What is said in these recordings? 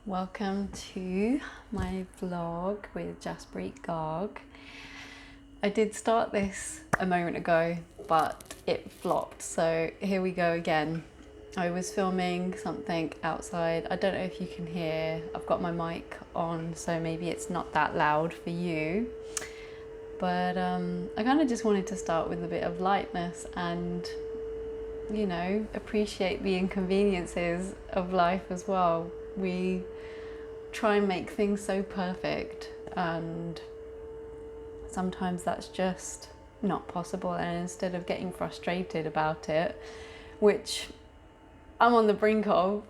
Welcome to my vlog with Jaspreet Garg. I did start this a moment ago, but it flopped, so here we go again. I was filming something outside. I don't know if you can hear. I've got my mic on, so maybe it's not that loud for you. But I kind of just wanted to start with a bit of lightness and, you know, appreciate the inconveniences of life as well. We try and make things so perfect, and sometimes that's just not possible. And instead of getting frustrated about it, which I'm on the brink of,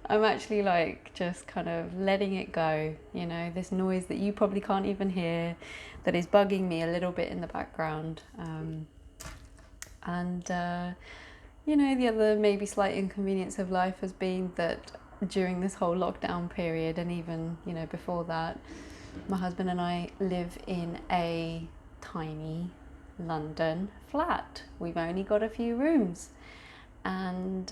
I'm actually like just kind of letting it go. You know, this noise that you probably can't even hear, that is bugging me a little bit in the background. You know, the other maybe slight inconvenience of life has been that during this whole lockdown period, and even, you know, before that, my husband and I live in a tiny London flat. We've only got a few rooms, and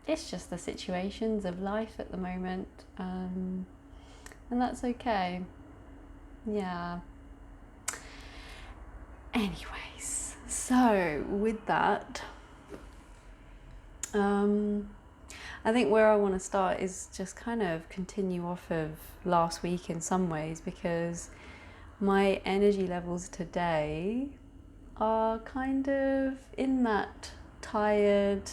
it's just the situations of life at the moment, and that's okay. Yeah. Anyways, so with that, I think where I want to start is just kind of continue off of last week in some ways, because my energy levels today are kind of in that tired,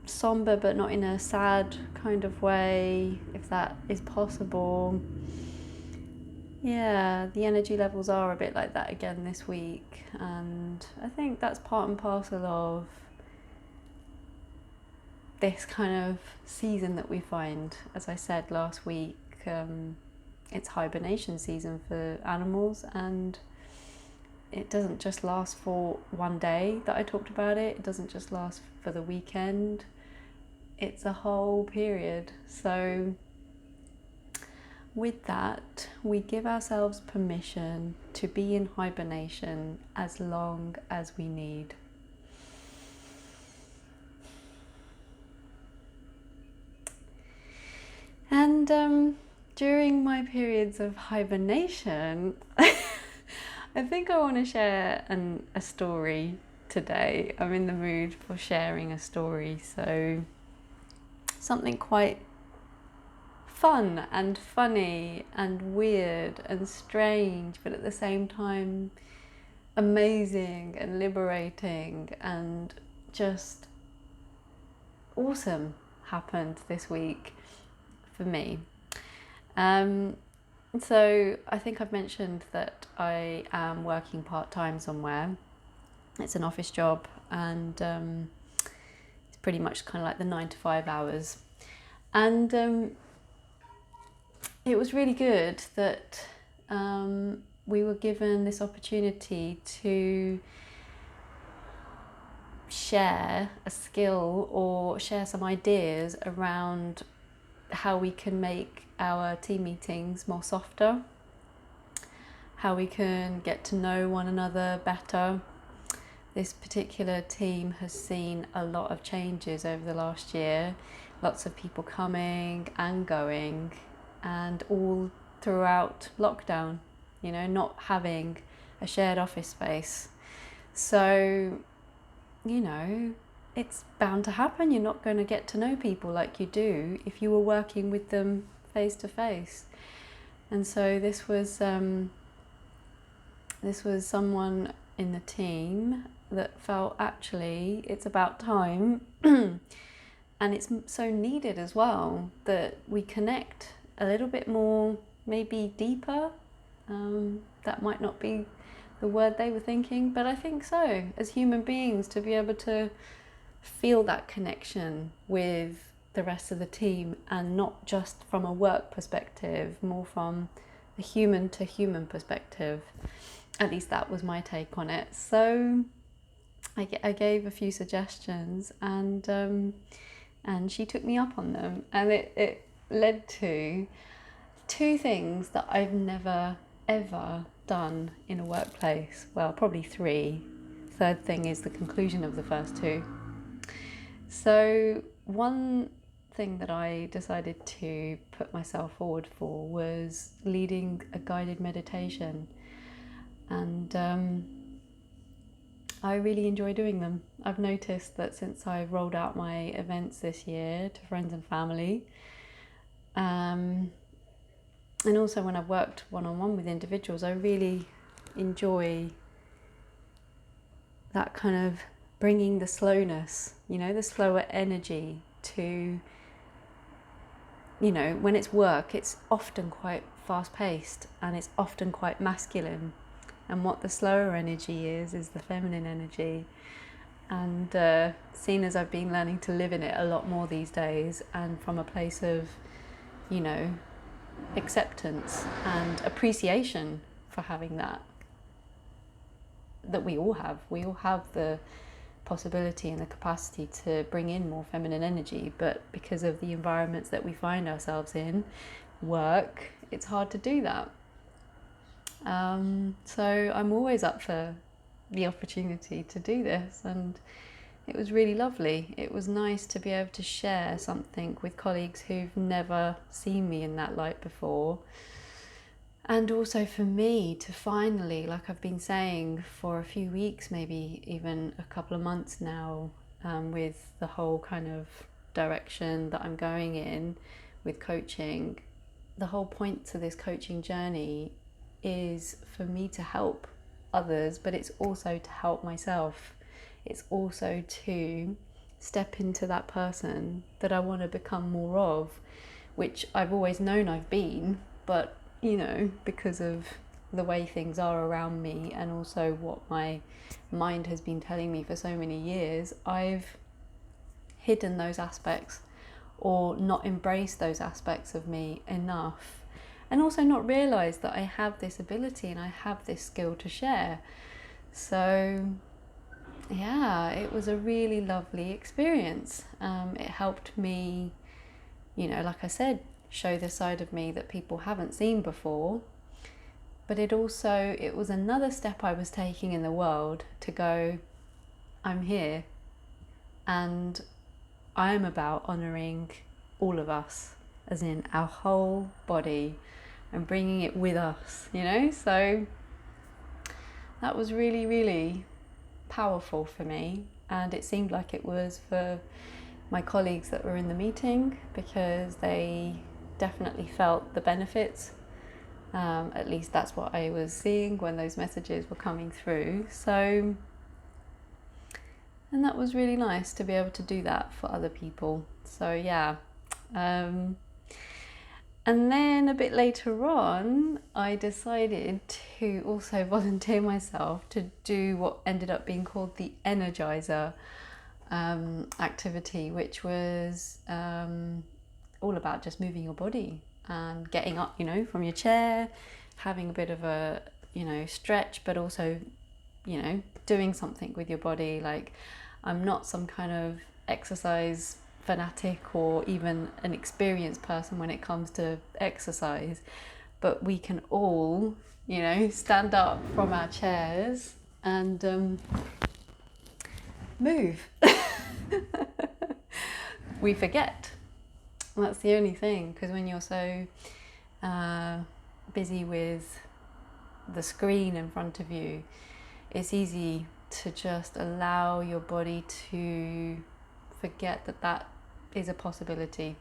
somber, but not in a sad kind of way, if that is possible. Yeah, the energy levels are a bit like that again this week, and I think that's part and parcel of this kind of season that we find. As I said last week, it's hibernation season for animals, and it doesn't just last for one day that I talked about it. It doesn't just last for the weekend. It's a whole period. So with that, we give ourselves permission to be in hibernation as long as we need. And during my periods of hibernation, I think I want to share a story today. I'm in the mood for sharing a story, so something quite fun and funny and weird and strange, but at the same time amazing and liberating and just awesome happened this week for me. So I think I've mentioned that I am working part-time somewhere. It's an office job, and it's pretty much kind of like the 9 to 5 hours. And it was really good that we were given this opportunity to share a skill or share some ideas around how we can make our team meetings more softer, how we can get to know one another better. This particular team has seen a lot of changes over the last year, lots of people coming and going, and all throughout lockdown, you know, not having a shared office space. So, you know, it's bound to happen. You're not going to get to know people like you do if you were working with them face to face. And so this was someone in the team that felt actually it's about time and it's so needed as well that we connect a little bit more, maybe deeper. That might not be the word they were thinking, but I think so, as human beings, to be able to feel that connection with the rest of the team, and not just from a work perspective, more from a human to human perspective. At least that was my take on it. So I gave a few suggestions, and she took me up on them, and it led to two things that I've never ever done in a workplace. Well, probably three. Third thing is the conclusion of the first two. So one thing that I decided to put myself forward for was leading a guided meditation, and I really enjoy doing them. I've noticed that since I rolled out my events this year to friends and family, and also when I've worked one-on-one with individuals, I really enjoy that kind of bringing the slowness, the slower energy to, when it's work, it's often quite fast-paced and it's often quite masculine. And what the slower energy is the feminine energy. And seeing as I've been learning to live in it a lot more these days, and from a place of, acceptance and appreciation for having that we all have. We all have the possibility and the capacity to bring in more feminine energy, but because of the environments that we find ourselves in, work, it's hard to do that. So I'm always up for the opportunity to do this, and it was really lovely. It was nice to be able to share something with colleagues who've never seen me in that light before. And also for me to finally, like I've been saying for a few weeks, maybe even a couple of months now, with the whole kind of direction that I'm going in with coaching, the whole point to this coaching journey is for me to help others, but it's also to help myself. It's also to step into that person that I want to become more of, which I've always known I've been, but because of the way things are around me and also what my mind has been telling me for so many years, I've hidden those aspects or not embraced those aspects of me enough, and also not realised that I have this ability and I have this skill to share. So yeah, it was a really lovely experience. It helped me, like I said, show the side of me that people haven't seen before. But it was another step I was taking in the world to go, I'm here, and I am about honouring all of us, as in our whole body, and bringing it with us, So that was really, really powerful for me, and it seemed like it was for my colleagues that were in the meeting, because they definitely felt the benefits. At least that's what I was seeing when those messages were coming through. So, and that was really nice to be able to do that for other people. So yeah. And then a bit later on, I decided to also volunteer myself to do what ended up being called the Energizer activity, which was all about just moving your body and getting up, from your chair, having a bit of a, stretch, but also, doing something with your body. Like, I'm not some kind of exercise fanatic or even an experienced person when it comes to exercise, but we can all, stand up from our chairs and move. We forget. That's the only thing, because when you're so busy with the screen in front of you, it's easy to just allow your body to forget that is a possibility.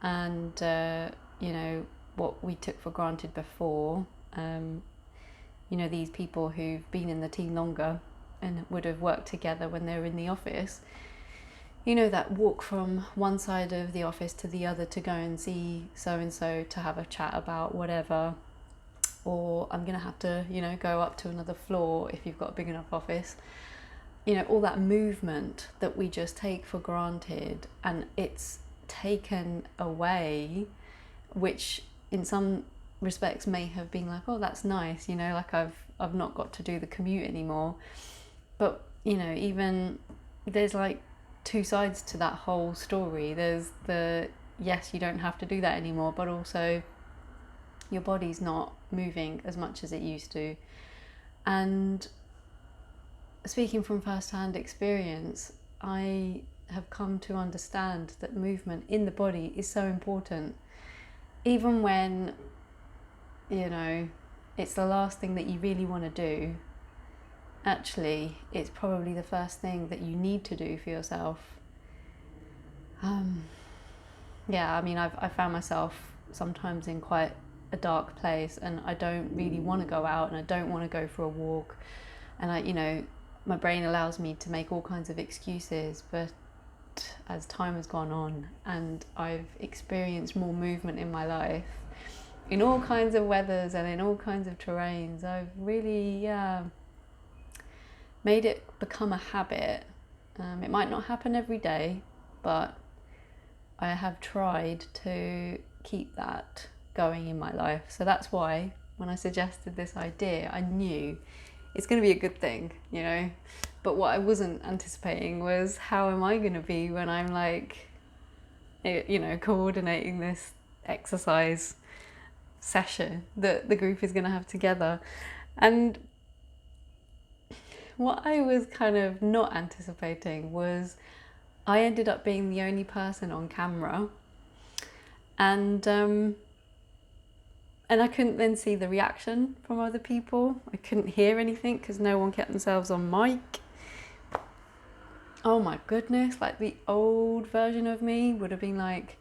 And what we took for granted before, these people who've been in the team longer and would have worked together when they were in the office, that walk from one side of the office to the other to go and see so-and-so to have a chat about whatever, or I'm going to have to, go up to another floor if you've got a big enough office. All that movement that we just take for granted, and it's taken away, which in some respects may have been like, oh, that's nice, like I've not got to do the commute anymore. But, even there's like two sides to that whole story. There's the, yes, you don't have to do that anymore, but also your body's not moving as much as it used to. And speaking from first-hand experience, I have come to understand that movement in the body is so important. Even when, you know, it's the last thing that you really want to do, actually, it's probably the first thing that you need to do for yourself. Yeah, I mean, I found myself sometimes in quite a dark place, and I don't really want to go out, and I don't want to go for a walk, and you know, my brain allows me to make all kinds of excuses. But as time has gone on and I've experienced more movement in my life, in all kinds of weathers and in all kinds of terrains, I've really made it become a habit. It might not happen every day, but I have tried to keep that going in my life. So that's why when I suggested this idea, I knew it's going to be a good thing, you know. But what I wasn't anticipating was, how am I going to be when I'm like, you know, coordinating this exercise session that the group is going to have together. And what I was kind of not anticipating was I ended up being the only person on camera, and I couldn't then see the reaction from other people. I couldn't hear anything because no one kept themselves on mic. Oh my goodness, like the old version of me would have been like,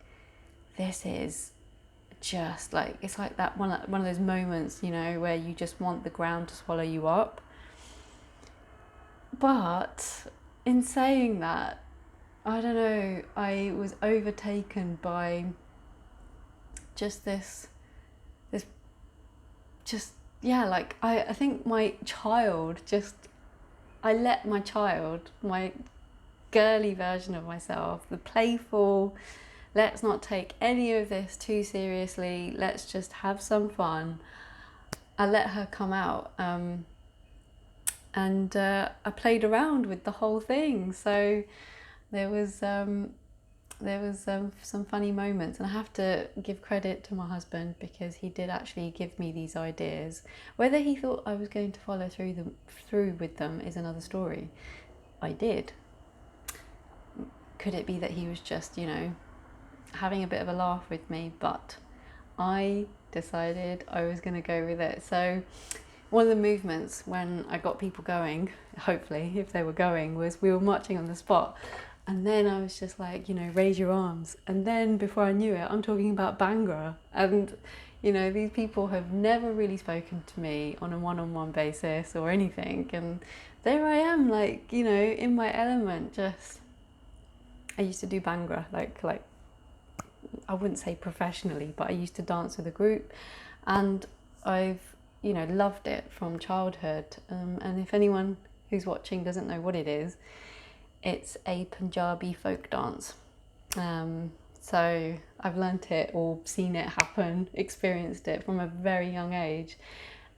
this is just like, it's like that one of those moments, you know, where you just want the ground to swallow you up. But in saying that, I don't know, I was overtaken by just this yeah, like I think my child I let my child, my girly version of myself, the playful, let's not take any of this too seriously, let's just have some fun, I let her come out. And I played around with the whole thing. So there was some funny moments, and I have to give credit to my husband because he did actually give me these ideas. Whether he thought I was going to follow through with them is another story. I did. Could it be that he was just, you know, having a bit of a laugh with me? But I decided I was going to go with it. So one of the movements when I got people going, hopefully if they were going, was we were marching on the spot. And then I was just like, you know, raise your arms. And then before I knew it, I'm talking about Bhangra. And, you know, these people have never really spoken to me on a one-on-one basis or anything. And there I am, like, you know, in my element. Just, I used to do Bhangra, like I wouldn't say professionally, but I used to dance with a group. And I've, you know, loved it from childhood. And if anyone who's watching doesn't know what it is, it's a Punjabi folk dance. So I've learnt it or seen it happen, experienced it from a very young age.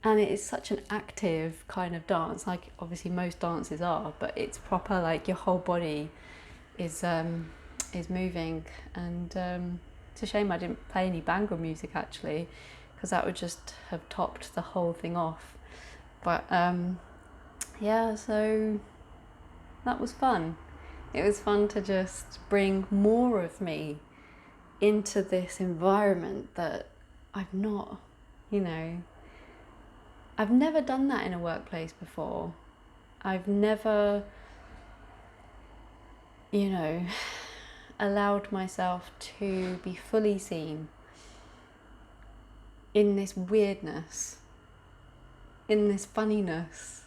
And it is such an active kind of dance, like obviously most dances are, but it's proper, like your whole body is moving. And it's a shame I didn't play any Bhangra music actually, because that would just have topped the whole thing off. But yeah, so that was fun. It was fun to just bring more of me into this environment that I've not, you know, I've never done that in a workplace before. I've never, you know, allowed myself to be fully seen in this weirdness, in this funniness,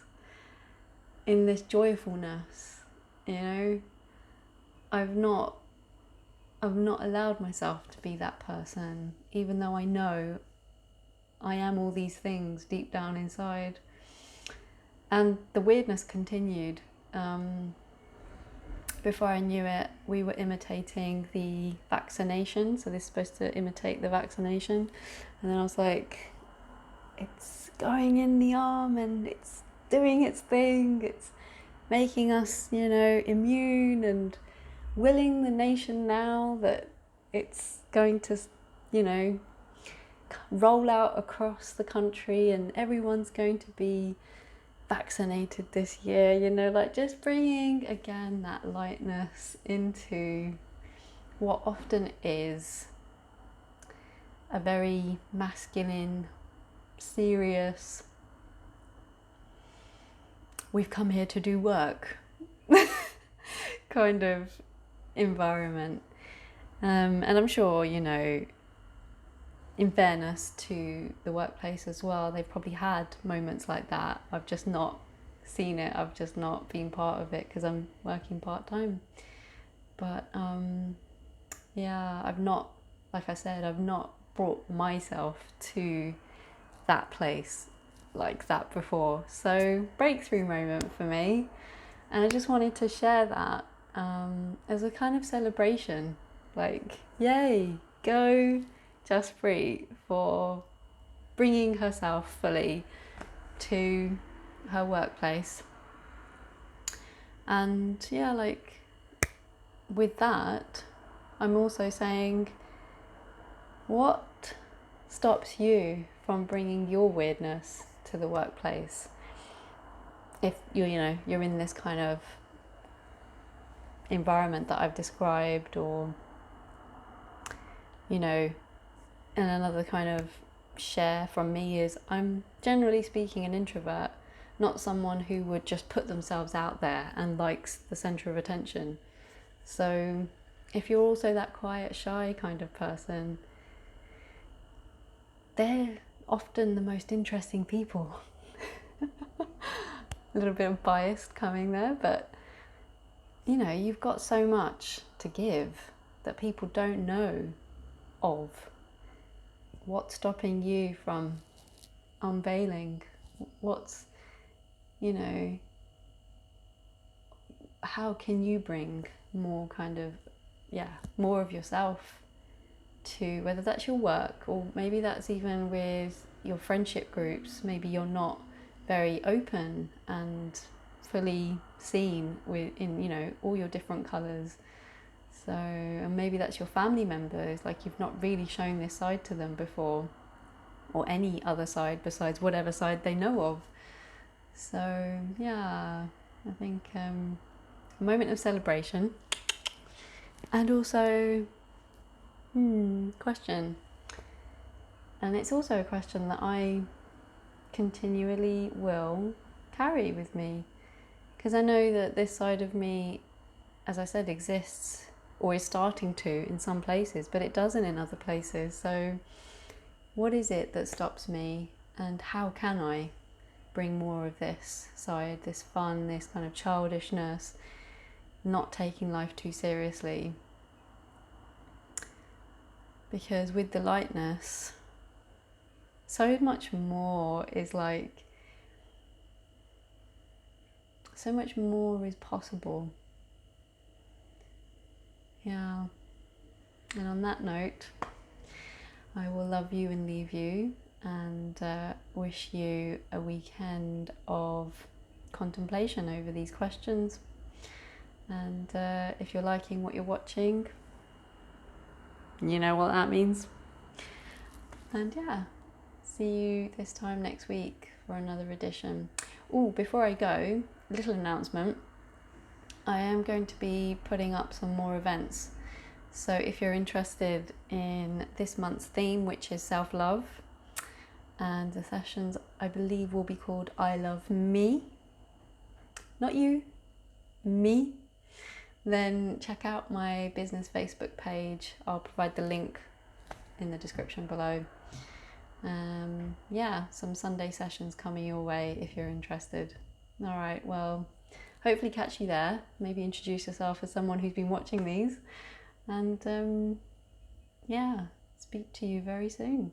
in this joyfulness, you know. I've not allowed myself to be that person, even though I know I am all these things deep down inside. And the weirdness continued. Before I knew it, we were imitating the vaccination. So this is supposed to imitate the vaccination. And then I was like, it's going in the arm and it's doing its thing. It's making us, you know, immune and willing the nation now that it's going to, you know, roll out across the country and everyone's going to be vaccinated this year, you know, like just bringing again that lightness into what often is a very masculine, serious, we've come here to do work kind of environment. And I'm sure, you know, in fairness to the workplace as well, they've probably had moments like that. I've just not seen it. I've just not been part of it because I'm working part-time. But yeah, I've not, like I said, I've not brought myself to that place like that before. So breakthrough moment for me. And I just wanted to share that as a kind of celebration. Like, yay, go Justpreet for bringing herself fully to her workplace. And yeah, like with that, I'm also saying, what stops you from bringing your weirdness to the workplace? If you're in this kind of environment that I've described, or you know, and another kind of share from me is I'm generally speaking an introvert, not someone who would just put themselves out there and likes the center of attention. So if you're also that quiet, shy kind of person, they're often the most interesting people. A little bit of bias coming there, but you know, you've got so much to give that people don't know of. What's stopping you from unveiling? What's, you know, how can you bring more kind of, more of yourself to, whether that's your work or maybe that's even with your friendship groups. Maybe you're not very open and fully seen in, you know, all your different colours. So, and maybe that's your family members, like you've not really shown this side to them before, or any other side besides whatever side they know of. So yeah, I think a moment of celebration. And also question, and it's also a question that I continually will carry with me, because I know that this side of me, as I said, exists or is starting to in some places, but it doesn't in other places. So what is it that stops me, and how can I bring more of this side, this fun, this kind of childishness, not taking life too seriously? Because with the lightness, so much more is like, so much more is possible. Yeah. And on that note, I will love you and leave you, and wish you a weekend of contemplation over these questions. And if you're liking what you're watching, you know what that means. And yeah, see you this time next week for another edition. Oh, before I go, a little announcement. I am going to be putting up some more events. So if you're interested in this month's theme, which is self-love, and the sessions I believe will be called I Love Me, not you, me, then check out my business Facebook page. I'll provide the link in the description below. Yeah, some Sunday sessions coming your way if you're interested. All right, well, hopefully catch you there. Maybe introduce yourself as someone who's been watching these. And yeah, speak to you very soon.